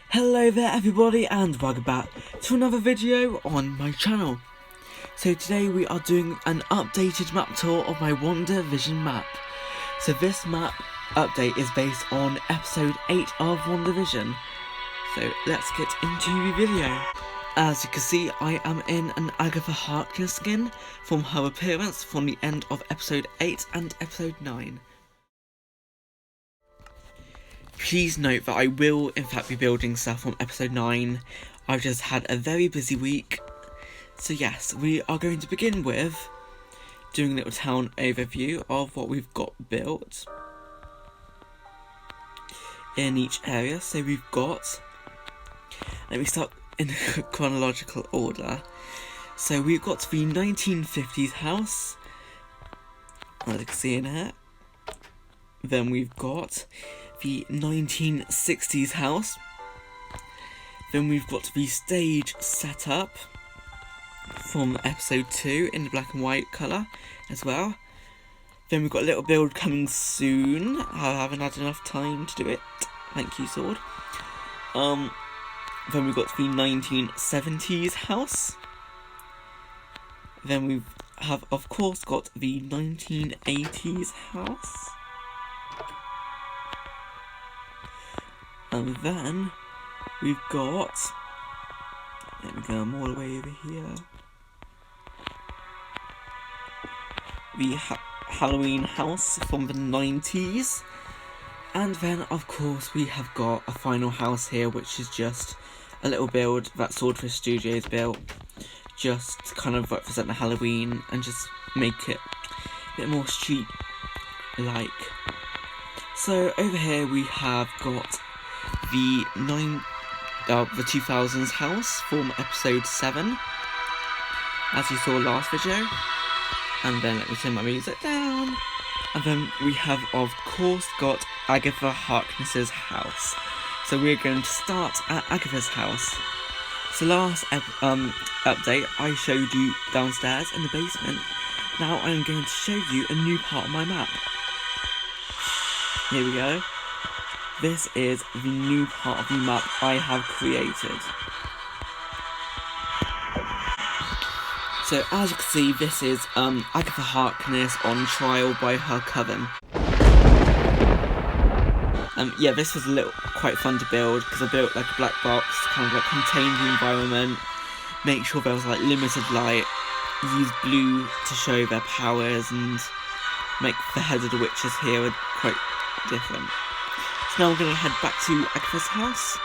Hello there everybody and welcome back to another video on my channel. So today we are doing an updated map tour of my WandaVision map. So this map update is based on episode 8 of WandaVision. So let's get into the video. As you can see, I am in an Agatha Harkness skin from her appearance from the end of episode 8 and episode 9. Please note that I will in fact be building stuff from episode 9. I've just had a very busy week. So yes, we are going to begin with doing a little town overview of what we've got built in each area. So we've got, let me start in chronological order. So we've got the 1950s house, as you can see in here. Then we've got the 1960s house. Then we've got the stage setup from episode 2 in the black and white colour as well. Then we've got a little build coming soon. I haven't had enough time to do it. Thank you, S.W.O.R.D. Then we've got the 1970s house. Then we have, of course, got the 1980s house. And then we've got, let me go all the way over here, the Halloween house from the 90s. And then of course we have got a final house here, which is just a little build that Swordfish Studios built, just to kind of represent the Halloween and just make it a bit more street-like. So over here we have got the 2000s house from episode 7, as you saw last video. And then let me turn my music down. And then we have of course got Agatha Harkness's house. So we're going to start at Agatha's house. So last update I showed you downstairs in the basement. Now I'm going to show you a new part of my map. Here we go. This is the new part of the map I have created. So as you can see, this is Agatha Harkness on trial by her coven. Yeah, this was quite fun to build because I built like a black box to kind of like contain the environment, make sure there was like limited light, use blue to show their powers, and make the heads of the witches here are quite different. So now we're going to head back to Agatha's house,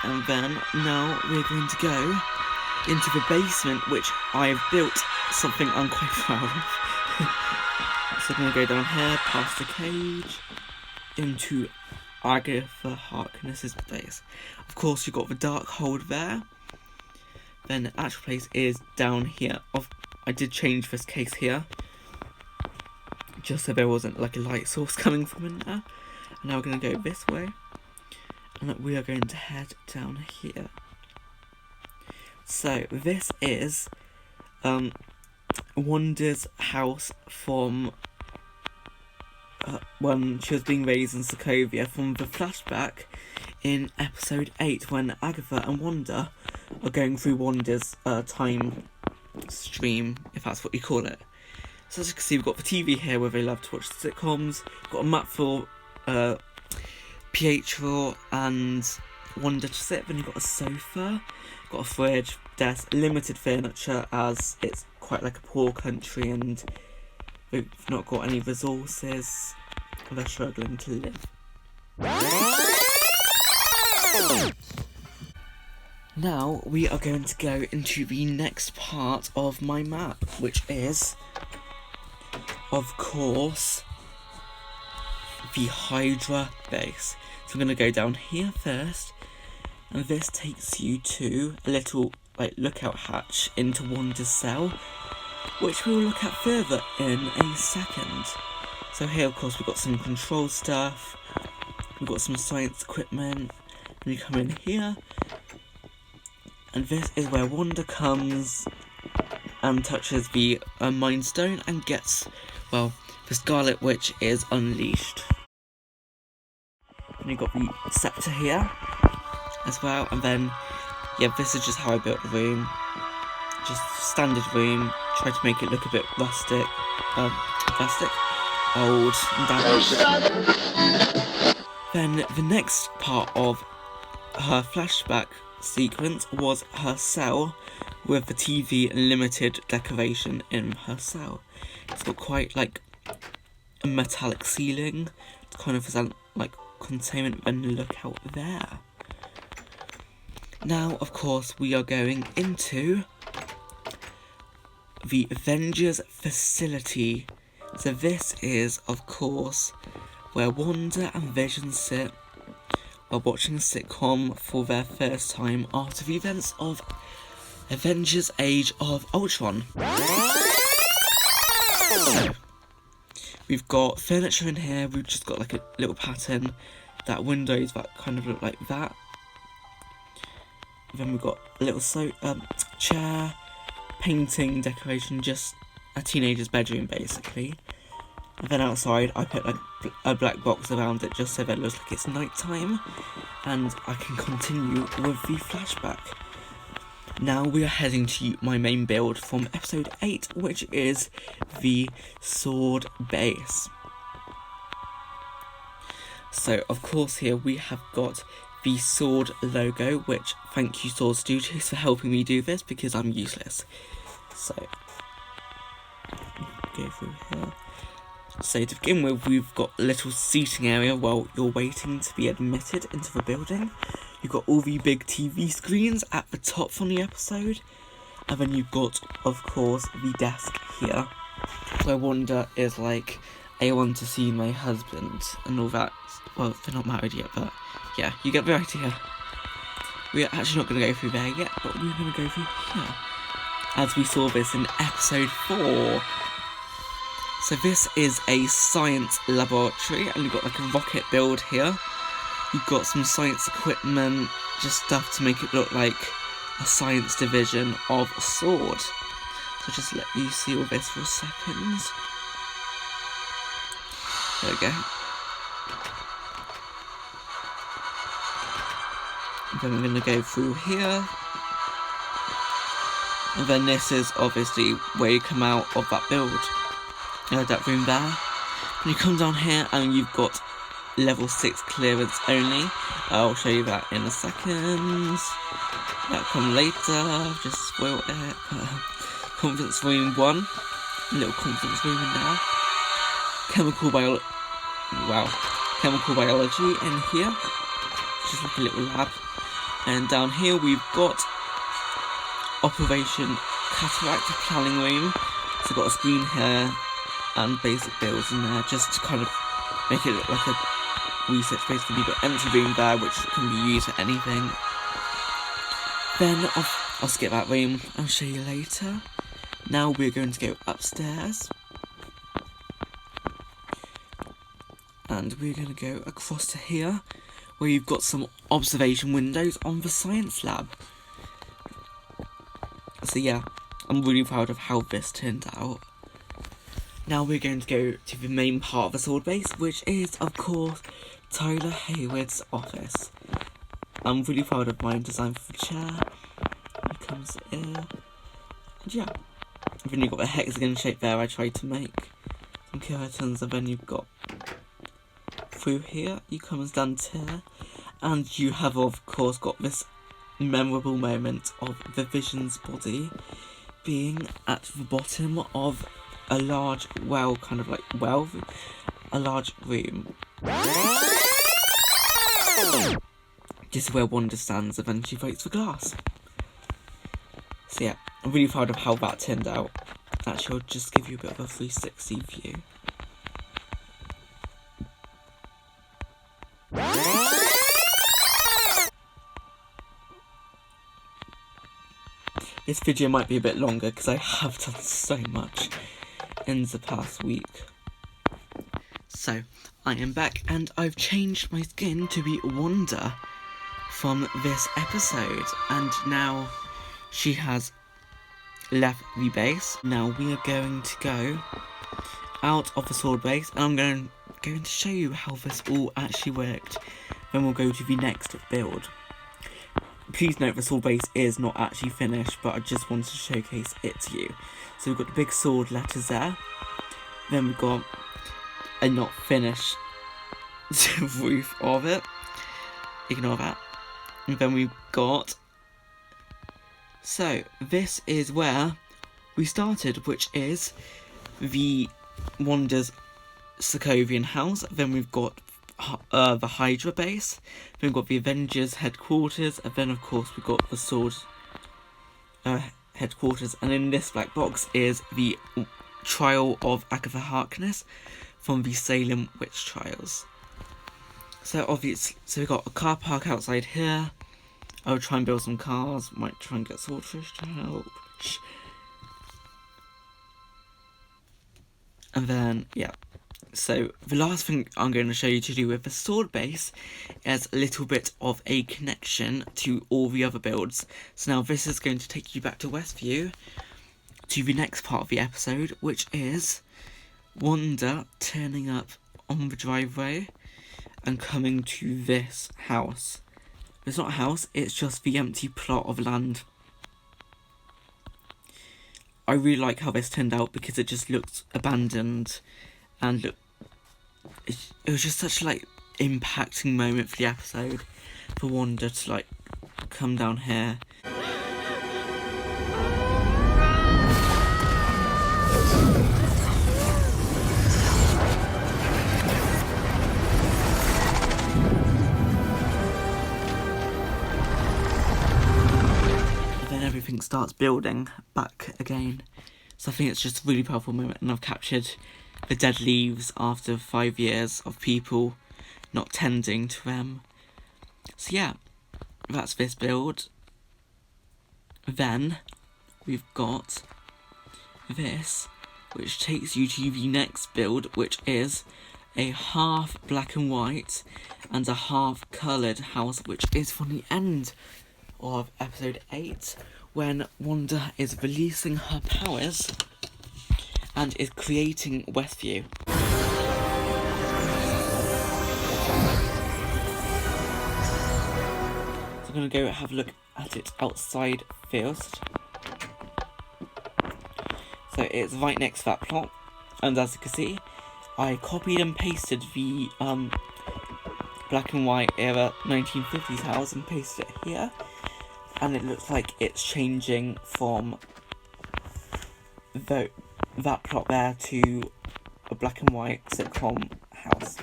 and then now we're going to go into the basement, which I've built something I'm quite proud of. So I'm going to go down here, past the cage, into Agatha Harkness's base. Of course you've got the dark hold there. Then the actual place is down here. I did change this case here, just so there wasn't like a light source coming from in there. And now we're going to go this way, and we are going to head down here. So this is Wanda's house from when she was being raised in Sokovia, from the flashback in episode 8 when Agatha and Wanda are going through Wanda's time stream, if that's what you call it. So as you can see, we've got the TV here where they love to watch the sitcoms. We've got a map for Pietro and Wanda to sit. Then you've got a sofa, got a fridge, desk, limited furniture as it's quite like a poor country and they've not got any resources. They're struggling to live. Now we are going to go into the next part of my map, which is, of course, the Hydra base. So I'm going to go down here first, and this takes you to a little lookout hatch into Wanda's cell, which we'll look at further in a second. So here of course we've got some control stuff, we've got some science equipment, and you come in here, and this is where Wanda comes and touches the Mind Stone and gets, well, the Scarlet Witch is unleashed. And you've got the scepter here as well. And then, yeah, this is just how I built the room. Just standard room. Try to make it look a bit rustic. Old and damaged. Then the next part of her flashback sequence was her cell with the TV and limited decoration in her cell. It's got quite like a metallic ceiling to kind of present like containment when you look out there. Now, of course, we are going into the Avengers facility. So this is, of course, where Wanda and Vision sit while watching a sitcom for their first time after the events of Avengers Age of Ultron. So, we've got furniture in here. We've just got like a little pattern, that windows that kind of look like that. Then we've got a little chair, painting, decoration, just a teenager's bedroom basically. And then outside I put a black box around it just so that it looks like it's night time, and I can continue with the flashback. Now we are heading to my main build from episode 8, which is the S.W.O.R.D base. So of course here we have got the S.W.O.R.D logo, which thank you S.W.O.R.D Studios for helping me do this because I'm useless. So, go through here. So to begin with, we've got a little seating area while you're waiting to be admitted into the building. You've got all the big TV screens at the top from the episode. And then you've got, of course, the desk here, where Wanda is like, I want to see my husband and all that. Well, they're not married yet, but yeah, you get the idea. We're actually not going to go through there yet, but we're going to go through here, as we saw this in episode 4. So this is a science laboratory, and you've got like a rocket build here. You've got some science equipment, just stuff to make it look like a science division of S.W.O.R.D. So just let you see all this for a second. There we go. Then we're going to go through here. And then this is obviously where you come out of that build. That room there. And you come down here and you've got level 6 clearance only. I'll show you that in a second. That'll come later. I've just spoiled it. Conference room 1. A little conference room in there. Chemical biology in here. Just like a little lab. And down here we've got Operation Cataract planning room. So I've got a screen here and basic builds in there just to kind of make it look like a research base. You've got empty room there which can be used for anything. Then I'll skip that room, I'll show you later. Now we're going to go upstairs. And we're going to go across to here, where you've got some observation windows on the science lab. So yeah, I'm really proud of how this turned out. Now we're going to go to the main part of the S.W.O.R.D base, which is, of course, Tyler Hayward's office. I'm really proud of my design for the chair. It comes here. And yeah. And then you've got the hexagon shape there I tried to make. Some curtains, and then you've got through here, you come down to here, and you have of course got this memorable moment of the Vision's body being at the bottom of a large a large room. This is where Wanda stands and then she fights for glass. So yeah, I'm really proud of how that turned out. Actually, I'll just give you a bit of a 360 view. This video might be a bit longer because I have done so much in the past week. So, I am back and I've changed my skin to be Wanda from this episode, and now she has left the base. Now we are going to go out of the S.W.O.R.D base, and I'm going to show you how this all actually worked then we'll go to the next build. Please note the sword base is not actually finished, but I just wanted to showcase it to you. So we've got the big sword letters there. Then we've got a not finished roof of it. Ignore that. And then we've got... So, this is where we started, which is the Wanda's Sokovian house. Then we've got the Hydra base. Then we've got the Avengers headquarters. And then, of course, we've got the S.W.O.R.D headquarters. And in this black box is the trial of Agatha Harkness from the Salem witch trials. So obviously, we've got a car park outside here. I'll try and build some cars. Might try and get swordfish to help. And then, yeah. So the last thing I'm going to show you to do with the sword base is a little bit of a connection to all the other builds. So now this is going to take you back to Westview, to the next part of the episode, which is Wanda turning up on the driveway and coming to this house. It's not a house, it's just the empty plot of land. I really like how this turned out because it just looked abandoned, and it was just such a impacting moment for the episode for Wanda to come down here. Everything starts building back again. So I think it's just a really powerful moment, and I've captured the dead leaves after 5 years of people not tending to them. So yeah, that's this build. Then we've got this, which takes you to the next build, which is a half black and white and a half coloured house, which is from the end of episode 8, when Wanda is releasing her powers and is creating Westview. So I'm going to go have a look at it outside first. So it's right next to that plot, and as you can see, I copied and pasted the black and white era 1950s house and pasted it here. And it looks like it's changing from that plot there to a black and white sitcom house.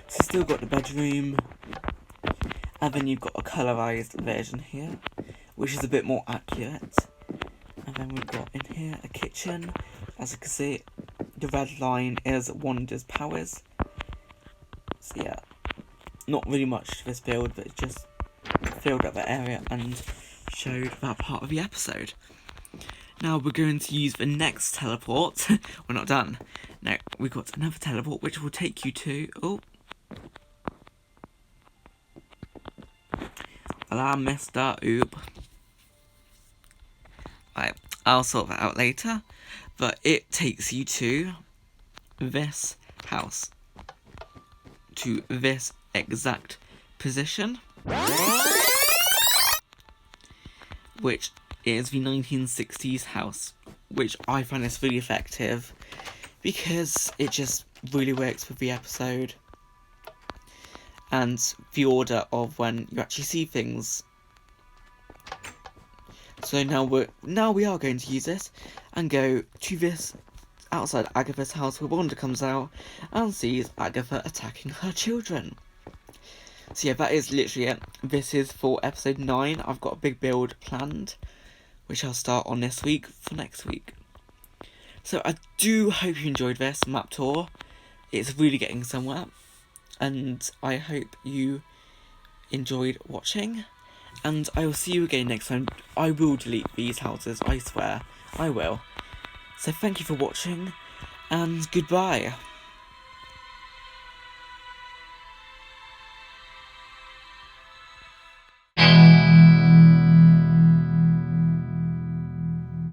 So still got the bedroom, and then you've got a colourised version here, which is a bit more accurate. And then we've got in here a kitchen. As you can see, the red line is Wanda's powers. So yeah, not really much to this build, but it just filled up that area and showed that part of the episode. Now we're going to use the next teleport. We're not done. No, we've got another teleport which will take you to... Oh. Hello, Mr. Oop. Right, I'll sort that out later. But it takes you to this house. To this exact position, which is the 1960s house, which I find is really effective because it just really works with the episode and the order of when you actually see things. So now we are going to use this and go to this outside Agatha's house, where Wanda comes out and sees Agatha attacking her children. So yeah, that is literally it. This is for episode 9. I've got a big build planned, which I'll start on this week for next week. So I do hope you enjoyed this map tour. It's really getting somewhere, and I hope you enjoyed watching. And I will see you again next time. I will delete these houses, I swear, I will. So thank you for watching, and goodbye.